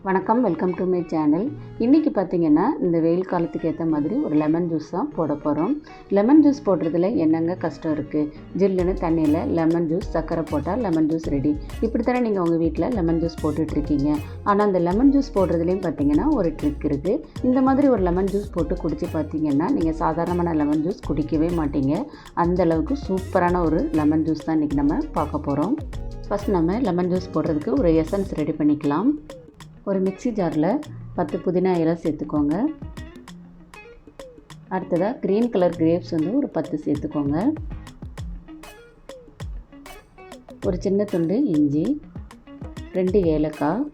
வணக்கம், welcome to my channel. இன்றைக்கி பார்த்திங்கன்னா இந்த வெயில் காலத்துக்கு ஏற்ற மாதிரி ஒரு லெமன் ஜூஸ் தான் போட போகிறோம். லெமன் ஜூஸ் போடுறதுல என்னங்க கஷ்டம் இருக்குது? ஜில்லுன்னு தண்ணியில் லெமன் ஜூஸ், சர்க்கரை போட்டால் லெமன் ஜூஸ் ரெடி. இப்படி தானே நீங்கள் உங்கள் வீட்டில் லெமன் ஜூஸ் போட்டுட்ருக்கீங்க. ஆனால் அந்த லெமன் ஜூஸ் போடுறதுலேயும் பார்த்திங்கன்னா ஒரு ட்ரிக் இருக்குது. இந்த மாதிரி ஒரு லெமன் ஜூஸ் போட்டு குடித்து பார்த்திங்கன்னா நீங்கள் சாதாரணமான லெமன் ஜூஸ் குடிக்கவே மாட்டீங்க. அந்தளவுக்கு சூப்பரான ஒரு லெமன் ஜூஸ் தான் இன்றைக்கி நம்ம பார்க்க போகிறோம். ஃபஸ்ட் நம்ம லெமன் ஜூஸ் போடுறதுக்கு ஒரு எசன்ஸ் ரெடி பண்ணிக்கலாம். ஒரு மிக்ஸி ஜாரில் 10 புதினா இலை சேர்த்துக்கோங்க. அடுத்ததாக க்ரீன் கலர் கிரேப்ஸ் ஒரு 10 சேர்த்துக்கோங்க. ஒரு சின்ன துண்டு இஞ்சி, 2 ஏலக்காய்,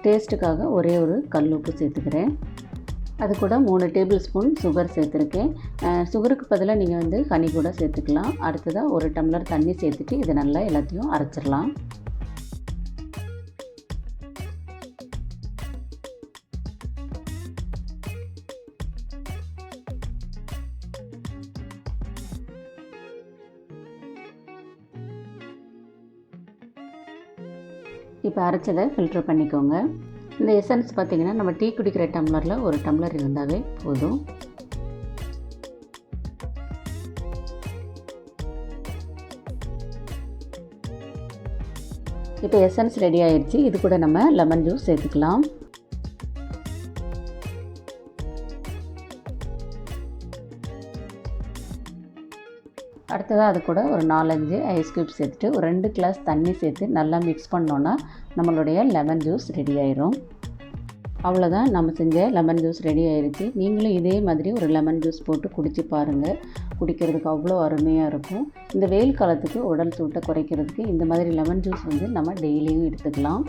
டேஸ்ட்டுக்காக ஒரே ஒரு கல் உப்பு சேர்த்துக்கிறேன். அது கூட 3 டேபிள் ஸ்பூன் சுகர் சேர்த்துருக்கேன். சுகருக்கு பதிலாக நீங்கள் ஹனி கூட சேர்த்துக்கலாம். அடுத்ததாக 1 டம்ளர் தண்ணி சேர்த்துட்டு இதை நல்லா எல்லாத்தையும் அரைச்சிடலாம். இப்போ அரைச்சதை ஃபில்ட்ரு பண்ணிக்கோங்க. இந்த எசன்ஸ் பார்த்திங்கன்னா நம்ம டீ குடிக்கிற டம்ளரில் 1 டம்ளர் இருந்தாவே போதும். இப்போ எசன்ஸ் ரெடி ஆயிடுச்சு. இது கூட நம்ம லெமன் ஜூஸ் சேர்த்துக்கலாம். அடுத்ததாக அது கூட ஒரு 4-5 ஐஸ் க்யூப் சேர்த்துட்டு ஒரு 2 கிளாஸ் தண்ணி சேர்த்து நல்லா மிக்ஸ் பண்ணோன்னா நம்மளுடைய லெமன் ஜூஸ் ரெடி ஆயிரும். அவ்வளோதான், நம்ம செஞ்ச லெமன் ஜூஸ் ரெடி ஆயிடுச்சு. நீங்களும் இதே மாதிரி ஒரு லெமன் ஜூஸ் போட்டு குடித்து பாருங்கள். குடிக்கிறதுக்கு அவ்வளோ அருமையாக இருக்கும். இந்த வெயில் காலத்துக்கு உடல் சூட்டை குறைக்கிறதுக்கு இந்த மாதிரி லெமன் ஜூஸ் நம்ம டெய்லியும் எடுத்துக்கலாம்.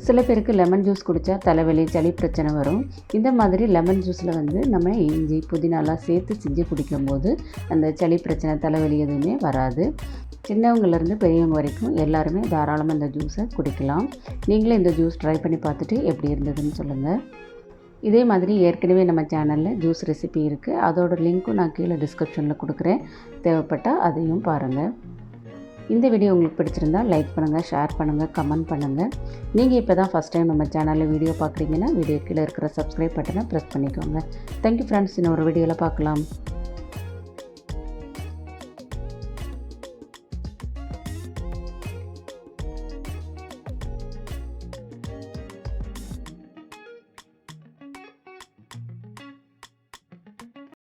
சில பேருக்கு லெமன் ஜூஸ் குடித்தா தலைவலி, சளி பிரச்சனை வரும். இந்த மாதிரி லெமன் ஜூஸில் நம்ம இஞ்சி, புதினாலாம் சேர்த்து செஞ்சு குடிக்கும்போது அந்த சளி பிரச்சனை, தலைவலி எதுவுமே வராது. சின்னவங்கலேருந்து பெரியவங்க வரைக்கும் எல்லாருமே தாராளமாக இந்த ஜூஸை குடிக்கலாம். நீங்களே இந்த ஜூஸ் ட்ரை பண்ணி பார்த்துட்டு எப்படி இருந்ததுன்னு சொல்லுங்கள். இதே மாதிரி ஏற்கனவே நம்ம சேனலில் ஜூஸ் ரெசிபி இருக்குது. அதோட லிங்க்கும் நான் கீழே டிஸ்கிரிப்ஷனில் கொடுக்குறேன். தேவைப்பட்டால் அதையும் பாருங்கள். இந்த வீடியோ உங்களுக்கு பிடிச்சிருந்தால் லைக் பண்ணுங்கள், ஷேர் பண்ணுங்கள், கமெண்ட் பண்ணுங்கள். நீங்கள் இப்போ தான் ஃபஸ்ட் டைம் நம்ம சேனலில் வீடியோ பார்க்குறீங்கன்னா வீடியோ கீழே இருக்கிற சப்ஸ்கிரைப் பட்டனை ப்ரெஸ் பண்ணிக்கோங்க. Thank you friends. இன்னொரு வீடியோவில் பார்க்கலாம்.